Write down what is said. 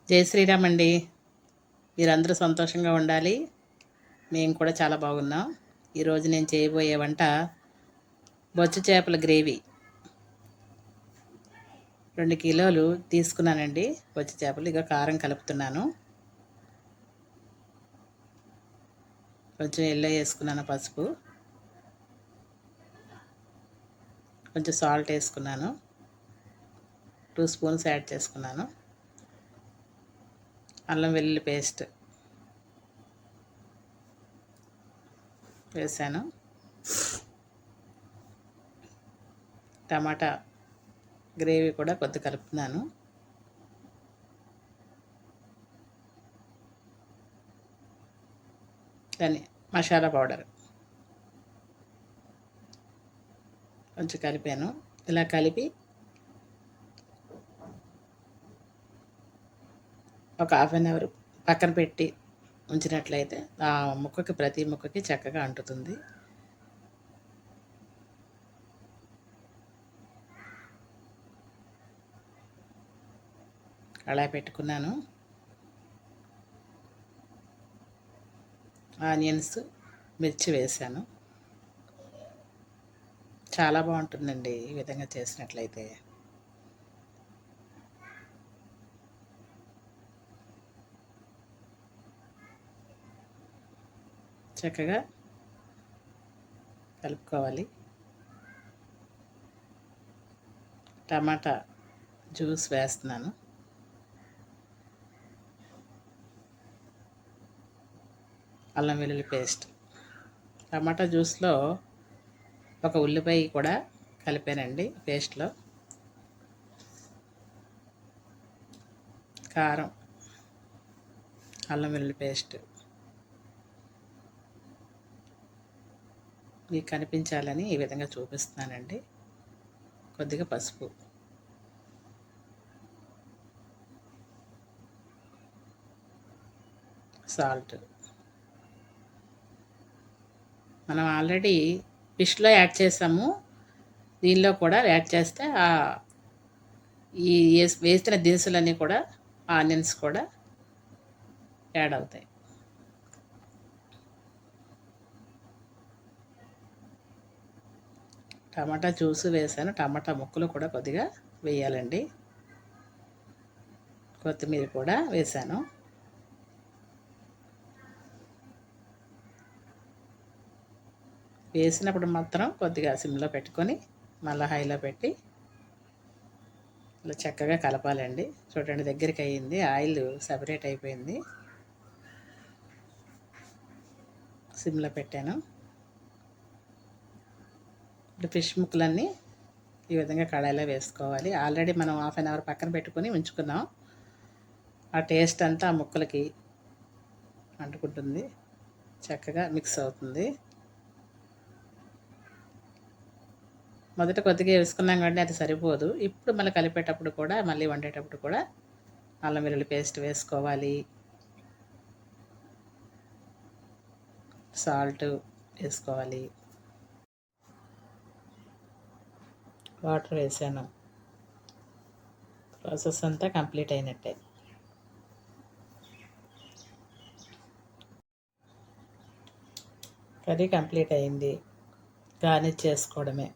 జై శ్రీరామ్ అండి. మీరందరూ సంతోషంగా ఉండాలి. మేము కూడా చాలా బాగున్నాం. ఈరోజు నేను చేయబోయే వంట బొచ్చు చేపల గ్రేవీ. 2 కిలోలు తీసుకున్నానండి బొచ్చు చేపలు. ఇక కారం కలుపుతున్నాను. కొంచెం ఎల్లో వేసుకున్నాను, పసుపు, కొంచెం సాల్ట్ వేసుకున్నాను, 2 స్పూన్స్ యాడ్ చేసుకున్నాను. అల్లం వెల్లుల్లి పేస్ట్ వేసాను. టమాటా గ్రేవీ కూడా కొద్ది కలుపుతున్నాను. దాన్ని మసాలా పౌడర్ కొంచెం కలిపాను. ఇలా కలిపి ఒక హాఫ్ అన్ అవర్ పక్కన పెట్టి ఉంచినట్లయితే ఆ ముక్కకి, ప్రతి ముక్కకి చక్కగా అంటుతుంది. అలా పెట్టుకున్నాను. ఆనియన్స్, మిర్చి వేసాను. చాలా బాగుంటుందండి ఈ విధంగా చేసినట్లయితే. చక్కగా కలుపుకోవాలి. టమాటా జ్యూస్ వేస్తున్నాను. అల్లం వెల్లుల్లి పేస్ట్, టమాటా జ్యూస్లో ఒక ఉల్లిపాయ కూడా కలిపానండి పేస్ట్లో. కారం, అల్లం వెల్లుల్లి పేస్ట్ మీకు కనిపించాలని ఈ విధంగా చూపిస్తున్నానండి. కొద్దిగా పసుపు, సాల్ట్. మనం ఆల్రెడీ ఫిష్లో యాడ్ చేసాము, దీనిలో కూడా యాడ్ చేస్తే ఈ వేసిన దినుసులన్నీ కూడా, ఆనియన్స్ కూడా యాడ్ అవుతాయి. టమాటా జ్యూస్ వేసాను. టమాటా ముక్కలు కూడా కొద్దిగా వేయాలండి. కొత్తిమీర కూడా వేసాను. వేసినప్పుడు మాత్రం కొద్దిగా సిమ్లో పెట్టుకొని మళ్ళీ హైలో పెట్టి ఇలా చక్కగా కలపాలండి. చూడండి, దగ్గరికి అయ్యింది, ఆయిల్ సపరేట్ అయిపోయింది. సిమ్లో పెట్టాను. ఇప్పుడు ఫిష్ ముక్కలన్నీ ఈ విధంగా కడాయిలో వేసుకోవాలి. ఆల్రెడీ మనం హాఫ్ అన్ అవర్ పక్కన పెట్టుకొని ఉంచుకున్నాం. ఆ టేస్ట్ అంతా ఆ ముక్కలకి అంటుకుంటుంది, చక్కగా మిక్స్ అవుతుంది. మొదట కొద్దిగా వేసుకున్నాం కాబట్టి అది సరిపోదు. ఇప్పుడు మళ్ళీ కలిపేటప్పుడు కూడా, మళ్ళీ వండేటప్పుడు కూడా అల్లం వెల్లుల్లి పేస్ట్ వేసుకోవాలి. సాల్ట్ వేసుకోవాలి. వాటర్ వేసాను. ప్రాసెస్ అంతా కంప్లీట్ అయినట్టే. కర్రీ కంప్లీట్ అయింది. గార్నిష్ చేసుకోవడమే.